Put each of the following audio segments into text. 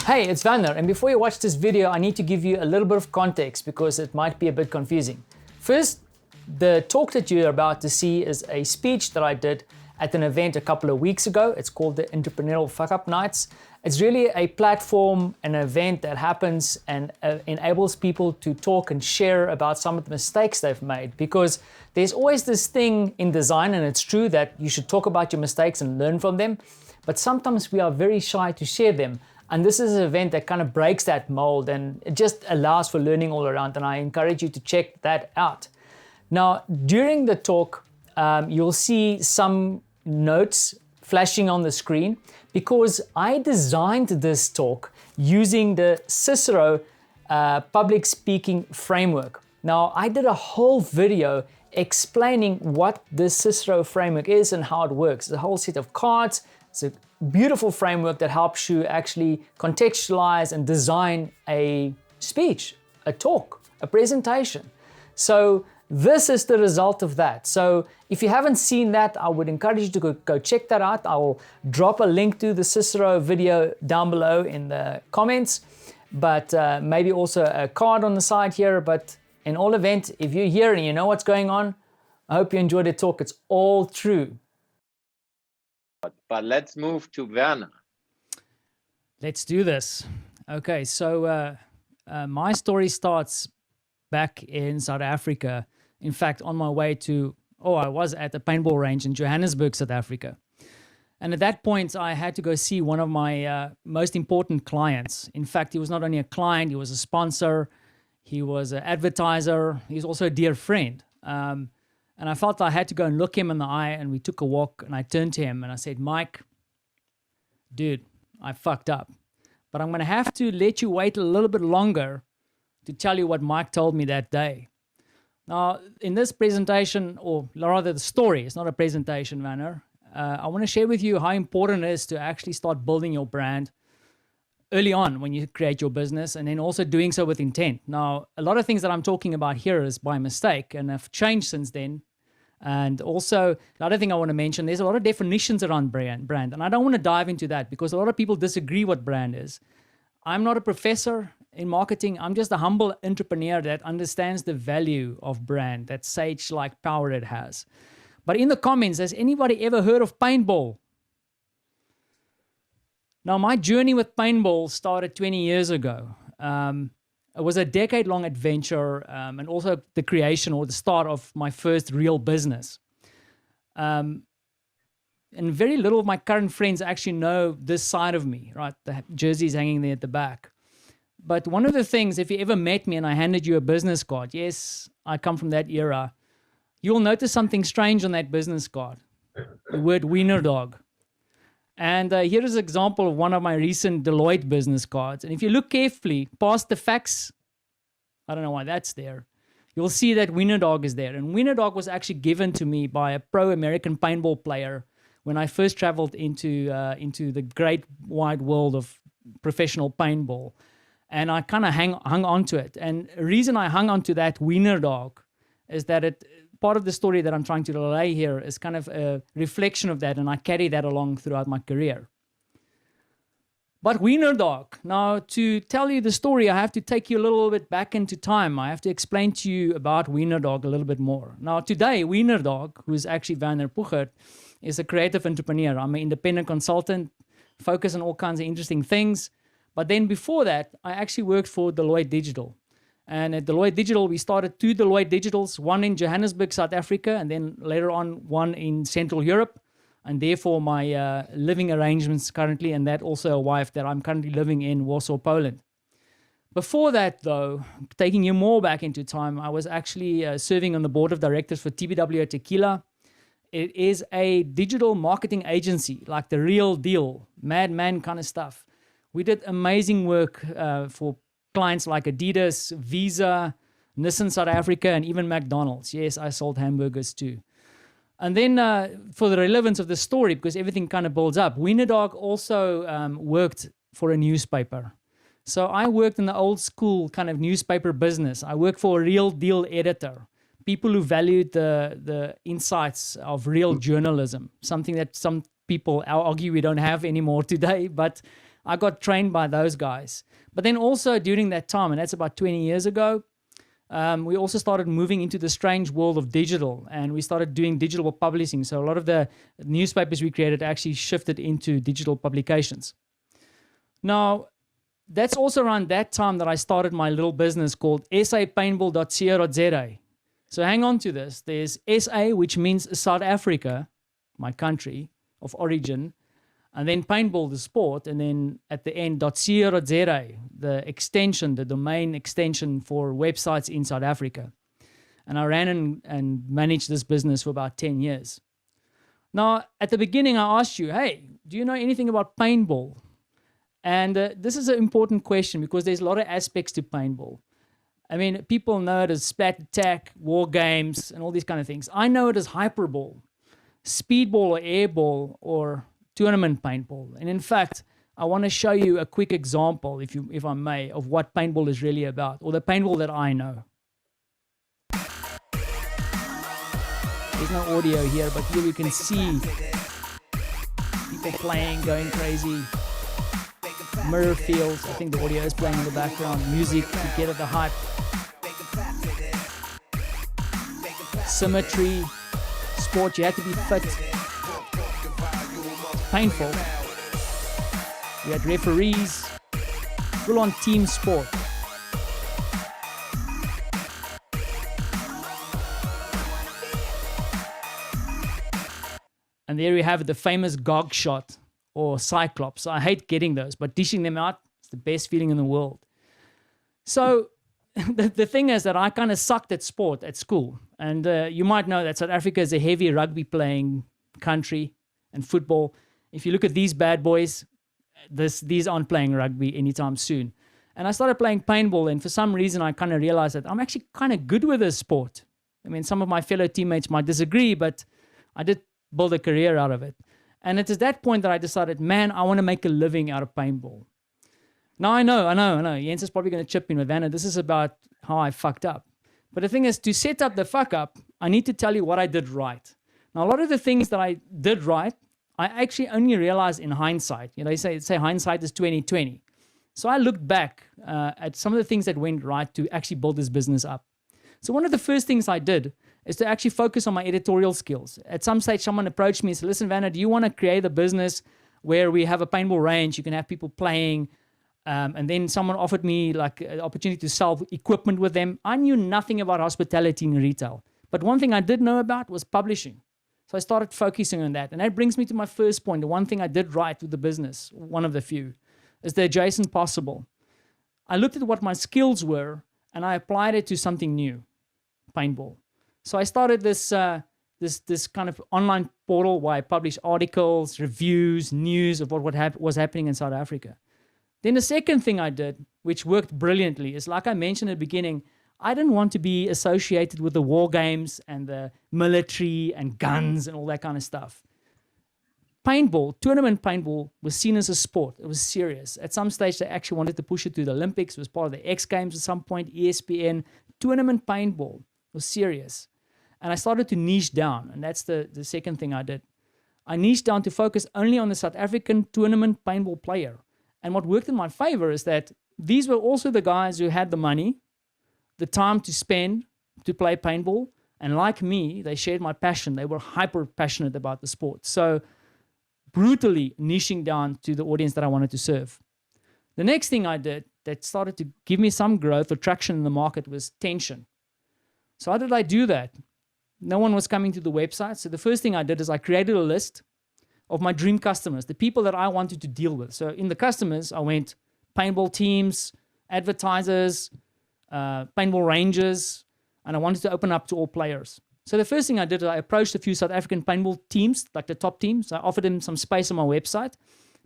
Hey, it's Werner, and before you watch this video, I need to give you a little bit of context because it might be a bit confusing. First, the talk that you're about to see is a speech that I did at an event a couple of weeks ago. It's called the Entrepreneurial Fuck-Up Nights. It's really a platform, an event that happens and enables people to talk and share about some of the mistakes they've made, because there's always this thing in design, and it's true that you should talk about your mistakes and learn from them, but sometimes we are very shy to share them. And this is an event that kind of breaks that mold, and it just allows for learning all around, and I encourage you to check that out. Now, during the talk, you'll see some notes flashing on the screen because I designed this talk using the Cisero Public Speaking Framework. Now, I did a whole video explaining what the Cisero framework is and how it works. It's a whole set of cards. It's a beautiful framework that helps you actually contextualize and design a speech, a talk, a presentation. So this is the result of that. So if you haven't seen that, I would encourage you to go check that out. I will drop a link to the Cisero video down below in the comments, but maybe also a card on the side here. But in all event, if you're here and you know what's going on, I hope you enjoyed the talk. It's all true. But let's move to Werner. Let's do this. Okay, so my story starts back in South Africa. In fact, on my way to, I was at the paintball range in Johannesburg, South Africa. And at that point, I had to go see one of my most important clients. In fact, he was not only a client, he was a sponsor, he was an advertiser, he's also a dear friend. And I felt I had to go and look him in the eye, and we took a walk, and I turned to him and I said, Mike, dude, I fucked up, but I'm going to have to let you wait a little bit longer to tell you what Mike told me that day. Now, in this presentation, or rather the story, it's not a presentation, Werner, I want to share with you how important it is to actually start building your brand early on when you create your business, and then also doing so with intent. Now, a lot of things that I'm talking about here is by mistake, and have changed since then. And also, the other thing I want to mention, there's a lot of definitions around brand, and I don't want to dive into that because a lot of people disagree what brand is. I'm not a professor in marketing. I'm just a humble entrepreneur that understands the value of brand, that sage-like power it has. But in the comments, has anybody ever heard of paintball? Now, my journey with paintball started 20 years ago. It was a decade-long adventure, and also the creation or the start of my first real business. And very little of my current friends actually know this side of me, right? The jersey's hanging there at the back. But one of the things, if you ever met me and I handed you a business card, yes, I come from that era, you'll notice something strange on that business card, the word wiener dog. And here is an example of one of my recent Deloitte business cards. And if you look carefully past the facts, I don't know why that's there, you'll see that wiener dog is there. And wiener dog was actually given to me by a pro-American paintball player when I first traveled into the great wide world of professional paintball. And I kind of hung on to it. And the reason I hung on to that wiener dog is that part of the story that I'm trying to relay here is kind of a reflection of that, and I carry that along throughout my career. But wiener dog, now to tell you the story, I have to take you a little bit back into time. I have to explain to you about wiener dog a little bit more. Now today, wiener dog, who's actually Werner Puchert, is a creative entrepreneur. I'm an independent consultant, focus on all kinds of interesting things. But then before that, I actually worked for Deloitte Digital. And at Deloitte Digital, we started 2 Deloitte Digitals, one in Johannesburg, South Africa, and then later on one in Central Europe. And therefore my living arrangements currently, and that also a wife that I'm currently living in Warsaw, Poland. Before that though, taking you more back into time, I was actually serving on the board of directors for TBW Tequila. It is a digital marketing agency, like the real deal, madman kind of stuff. We did amazing work for clients like Adidas, Visa, Nissan South Africa, and even McDonald's. Yes, I sold hamburgers too. And then for the relevance of the story, because everything kind of builds up, Wiener Dog also worked for a newspaper. So I worked in the old school kind of newspaper business. I worked for a real deal editor, people who valued the insights of real journalism, something that some people argue we don't have anymore today, but I got trained by those guys. But then also during that time, and that's about 20 years ago, we also started moving into the strange world of digital, and we started doing digital publishing. So a lot of the newspapers we created actually shifted into digital publications. Now, that's also around that time that I started my little business called sapaintball.co.za. So hang on to this. There's SA, which means South Africa, my country of origin, and then paintball, the sport, and then at the end, .co.za, the extension, the domain extension for websites in South Africa. And I ran and managed this business for about 10 years. Now, at the beginning, I asked you, hey, do you know anything about paintball? And this is an important question because there's a lot of aspects to paintball. I mean, people know it as splat attack, war games, and all these kind of things. I know it as hyperball, speedball or airball, or tournament paintball. And in fact, I want to show you a quick example, if I may, of what paintball is really about, or the paintball that I know. There's no audio here, but here you can see people playing, going crazy. Mirror fields, I think the audio is playing in the background. Music, you get at the hype. Symmetry, sport, you have to be fit. Painful. We had referees, full-on team sport. And there we have it, the famous gog shot or cyclops. I hate getting those, but dishing them out is the best feeling in the world. So the thing is that I kind of sucked at sport at school. And you might know that South Africa is a heavy rugby playing country and football. If you look at these bad boys, these aren't playing rugby anytime soon. And I started playing paintball, and for some reason I kind of realized that I'm actually kind of good with this sport. I mean, some of my fellow teammates might disagree, but I did build a career out of it. And it is that point that I decided, man, I want to make a living out of paintball. Now I know. Jens is probably going to chip in with Vanna. This is about how I fucked up. But the thing is, to set up the fuck up, I need to tell you what I did right. Now, a lot of the things that I did right, I actually only realized in hindsight. You know, they say hindsight is 20/20. So I looked back at some of the things that went right to actually build this business up. So one of the first things I did is to actually focus on my editorial skills. At some stage, someone approached me and said, listen, Vanna, do you want to create a business where we have a paintball range, you can have people playing, and then someone offered me like an opportunity to sell equipment with them. I knew nothing about hospitality and retail. But one thing I did know about was publishing. So I started focusing on that. And that brings me to my first point. The one thing I did right with the business, one of the few, is the adjacent possible. I looked at what my skills were and I applied it to something new, paintball. So I started this kind of online portal where I publish articles, reviews, news of what was happening in South Africa. Then the second thing I did, which worked brilliantly, is like I mentioned at the beginning, I didn't want to be associated with the war games and the military and guns and all that kind of stuff. Paintball, tournament paintball, was seen as a sport. It was serious. At some stage, they actually wanted to push it to the Olympics. It was part of the X Games at some point, ESPN. Tournament paintball was serious. And I started to niche down, and that's the second thing I did. I niched down to focus only on the South African tournament paintball player. And what worked in my favor is that these were also the guys who had the money, the time to spend to play paintball. And like me, they shared my passion. They were hyper passionate about the sport. So brutally niching down to the audience that I wanted to serve. The next thing I did that started to give me some growth or traction in the market was tension. So how did I do that? No one was coming to the website. So the first thing I did is I created a list of my dream customers, the people that I wanted to deal with. So in the customers, I went paintball teams, advertisers, paintball ranges, and I wanted to open up to all players. So the first thing I did is I approached a few South African paintball teams, like the top teams. I offered them some space on my website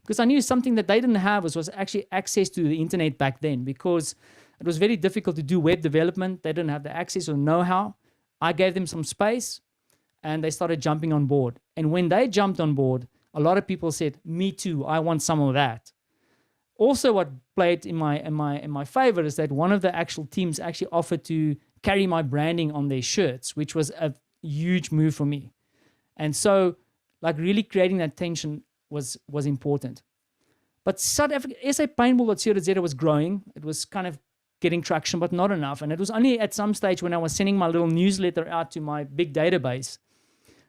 because I knew something that they didn't have was actually access to the internet back then, because it was very difficult to do web development. They didn't have the access or know-how. I gave them some space and they started jumping on board. And when they jumped on board, a lot of people said, me too, I want some of that. Also, what played in my favor is that one of the actual teams actually offered to carry my branding on their shirts, which was a huge move for me. And so, like, really creating that tension was important. But South Africa, SA Paintball.co.za was growing. It was kind of getting traction, but not enough. And it was only at some stage when I was sending my little newsletter out to my big database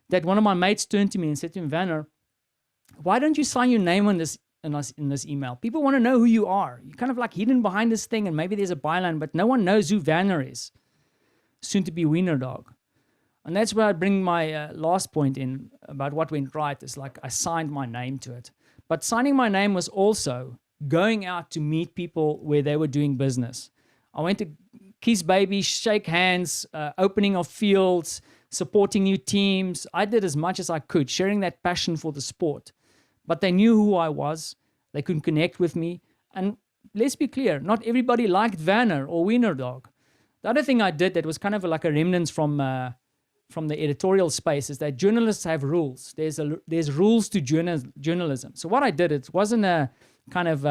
that one of my mates turned to me and said to me, Vanner, why don't you sign your name on this in this email? People want to know who you are. You're kind of like hidden behind this thing, and maybe there's a byline, but no one knows who Vanner is. Soon to be Wiener Dog. And that's where I bring my last point in about what went right. Is like I signed my name to it. But signing my name was also going out to meet people where they were doing business. I went to kiss babies, shake hands, opening of fields, supporting new teams. I did as much as I could, sharing that passion for the sport. But they knew who I was. They could connect with me. And let's be clear, not everybody liked Vanner or Wiener Dog. The other thing I did that was kind of like a remnants from the editorial space is that journalists have rules. There's rules to journalism. So what I did, it wasn't a kind of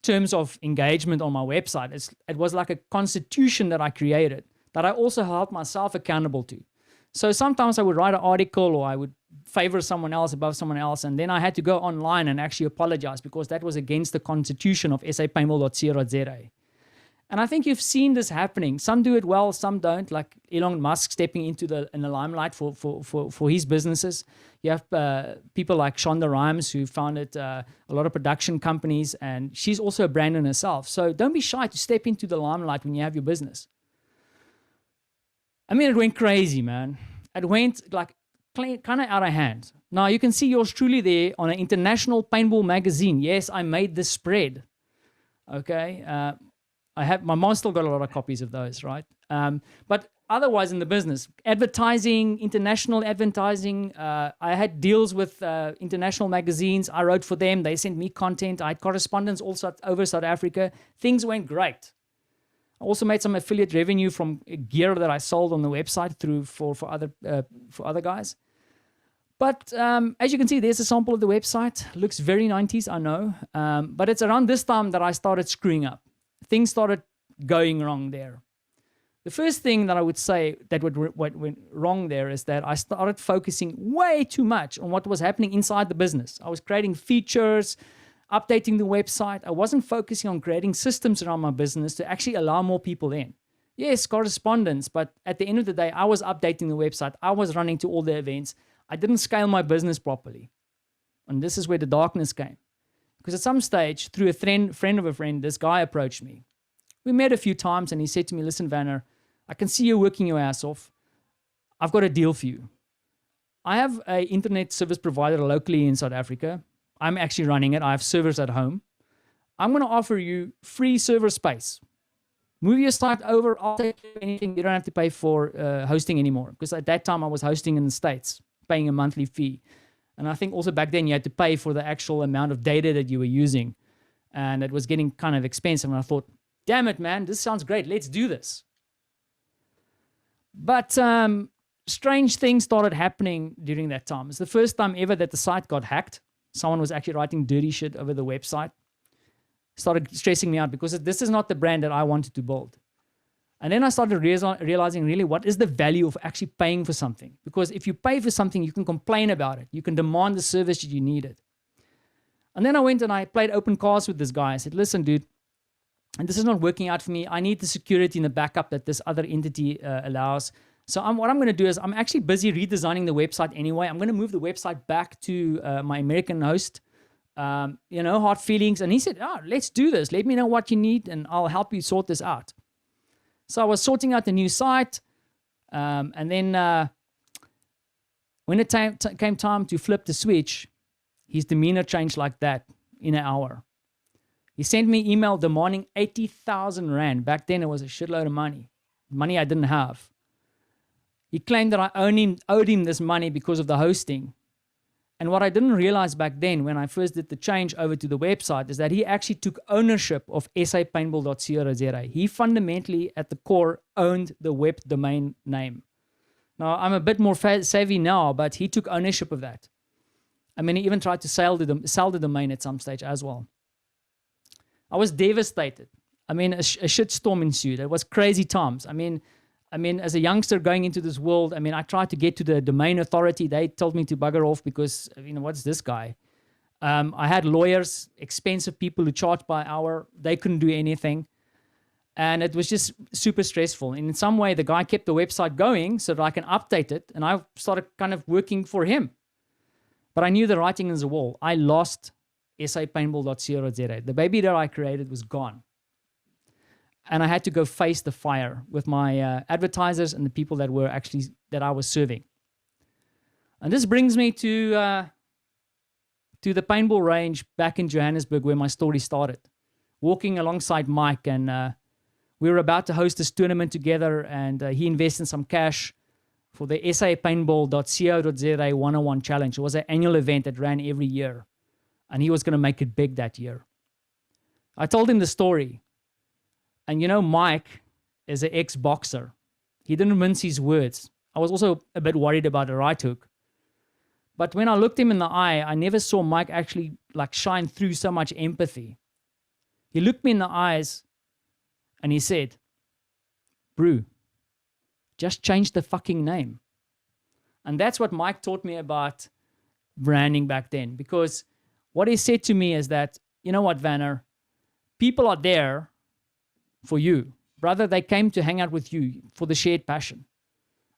terms of engagement on my website. It was like a constitution that I created that I also held myself accountable to. So sometimes I would write an article or I would favor someone else above someone else, and then I had to go online and actually apologize because that was against the constitution of sapaintball.co.za. And I think you've seen this happening. Some do it well, some don't, like Elon Musk stepping into the limelight for his businesses. You have people like Shonda Rhimes who founded a lot of production companies, and she's also a brand in herself. So don't be shy to step into the limelight when you have your business. I mean, it went crazy, man. It went like kind of out of hand. Now, you can see yours truly there on an international paintball magazine. Yes, I made this spread. Okay. My mom still got a lot of copies of those, right? But otherwise in the business, advertising, international advertising, I had deals with international magazines. I wrote for them. They sent me content. I had correspondence also over South Africa. Things went great. I also made some affiliate revenue from gear that I sold on the website for other guys. But as you can see, there's a sample of the website. Looks very 90s, I know. But it's around this time that I started screwing up. Things started going wrong there. The first thing that I would say that what went wrong there is that I started focusing way too much on what was happening inside the business. I was creating features, updating the website. I wasn't focusing on creating systems around my business to actually allow more people in. Yes, correspondence, but at the end of the day, I was updating the website. I was running to all the events. I didn't scale my business properly. And this is where the darkness came. Because at some stage, through a friend of a friend, this guy approached me. We met a few times and he said to me, listen, Vanner, I can see you working your ass off. I've got a deal for you. I have an internet service provider locally in South Africa. I'm actually running it. I have servers at home. I'm going to offer you free server space. Move your site over. I'll take anything. You don't have to pay for hosting anymore. Because at that time, I was hosting in the States, paying a monthly fee. And I think also back then, you had to pay for the actual amount of data that you were using. And it was getting kind of expensive. And I thought, damn it, man, this sounds great. Let's do this. But strange things started happening during that time. It's the first time ever that the site got hacked. Someone was actually writing dirty shit over the website. Started stressing me out because this is not the brand that I wanted to build. And then I started realizing really what is the value of actually paying for something. Because if you pay for something, you can complain about it. You can demand the service that you needed. And then I went and I played open cards with this guy. I said, listen, dude, and this is not working out for me. I need the security and the backup that this other entity allows. So what I'm going to do is I'm actually busy redesigning the website anyway. I'm going to move the website back to my American host. Hard feelings. And he said, let's do this. Let me know what you need and I'll help you sort this out. So I was sorting out the new site. And then when it came time to flip the switch, his demeanor changed like that in an hour. He sent me email demanding 80,000 Rand. Back then, it was a shitload of money. Money I didn't have. He claimed that I owed him this money because of the hosting. And what I didn't realize back then when I first did the change over to the website is that he actually took ownership of sapaintball.co.za. He fundamentally, at the core, owned the web domain name. Now, I'm a bit more savvy now, but he took ownership of that. I mean, he even tried to sell the domain at some stage as well. I was devastated. I mean, a shitstorm ensued. It was crazy times. I mean, as a youngster going into this world, I tried to get to the domain authority. They told me to bugger off because, what's this guy? I had lawyers, expensive people who charged by hour. They couldn't do anything. And it was just super stressful. And in some way, the guy kept the website going so that I can update it. And I started kind of working for him. But I knew the writing is the wall. I lost sapaintball.co.za. The baby that I created was gone. And I had to go face the fire with my advertisers and the people that I was serving. And this brings me to the paintball range back in Johannesburg where my story started. Walking alongside Mike, and we were about to host this tournament together, and he invested some cash for the sapaintball.co.za 101 challenge. It was an annual event that ran every year, and he was going to make it big that year. I told him the story, and Mike is an ex-boxer. He didn't mince his words. I was also a bit worried about the right hook. But when I looked him in the eye, I never saw Mike actually shine through so much empathy. He looked me in the eyes and he said, "Brew, just change the fucking name." And that's what Mike taught me about branding back then. Because what he said to me is that, you know what, Vanner, people are there for you. Brother, they came to hang out with you for the shared passion.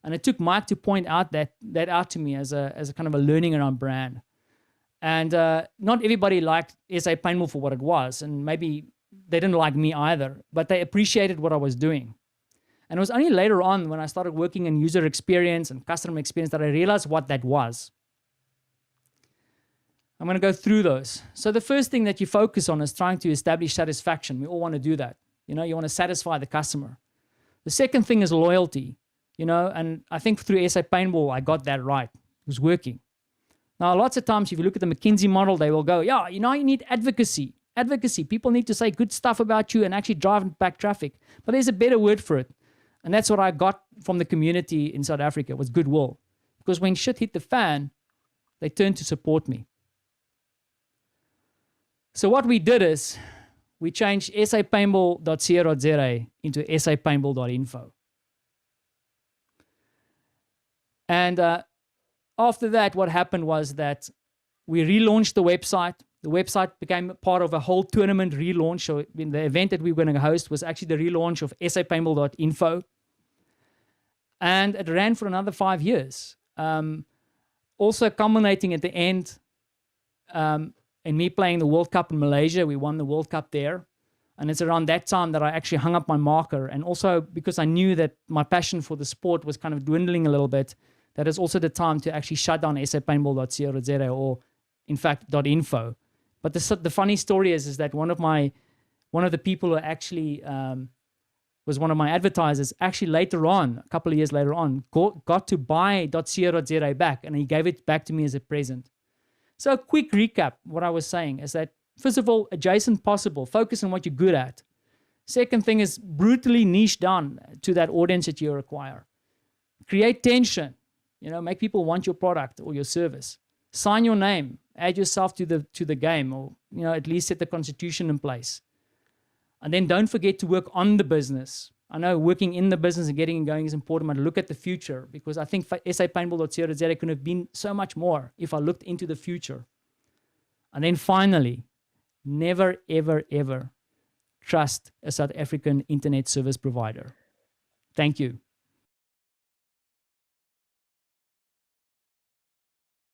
And it took Mike to point out that out to me as a kind of a learning around brand. And not everybody liked SA Paintball for what it was. And maybe they didn't like me either. But they appreciated what I was doing. And it was only later on when I started working in user experience and customer experience that I realized what that was. I'm going to go through those. So the first thing that you focus on is trying to establish satisfaction. We all want to do that. You want to satisfy the customer. The second thing is loyalty. And I think through SA Paintball, I got that right. It was working. Now, lots of times, if you look at the McKinsey model, they will go, yeah, you need advocacy. Advocacy. People need to say good stuff about you and actually drive back traffic. But there's a better word for it. And that's what I got from the community in South Africa, was goodwill. Because when shit hit the fan, they turned to support me. So what we did is, we changed sapaintball.co.za into sapaintball.info. And after that, what happened was that we relaunched the website. The website became part of a whole tournament relaunch. So in the event that we were going to host was actually the relaunch of sapaintball.info. And it ran for another 5 years. Also culminating at the end in me playing the World Cup in Malaysia. We won the World Cup there. And it's around that time that I actually hung up my marker. And also because I knew that my passion for the sport was kind of dwindling a little bit, that is also the time to actually shut down sapaintball.co.za, or in fact .info. But the funny story is that one of the people who actually was one of my advertisers, actually later on, a couple of years later on, got to buy .co.za back, and he gave it back to me as a present. So a quick recap, what I was saying is that, first of all, adjacent possible, focus on what you're good at. Second thing is brutally niche down to that audience that you require. Create tension, make people want your product or your service. Sign your name, add yourself to the game, or at least set the constitution in place. And then don't forget to work on the business. I know working in the business and getting it going is important, but look at the future, because I think sapaintball.co.za could have been so much more if I looked into the future. And then finally, never, ever, ever trust a South African internet service provider. Thank you.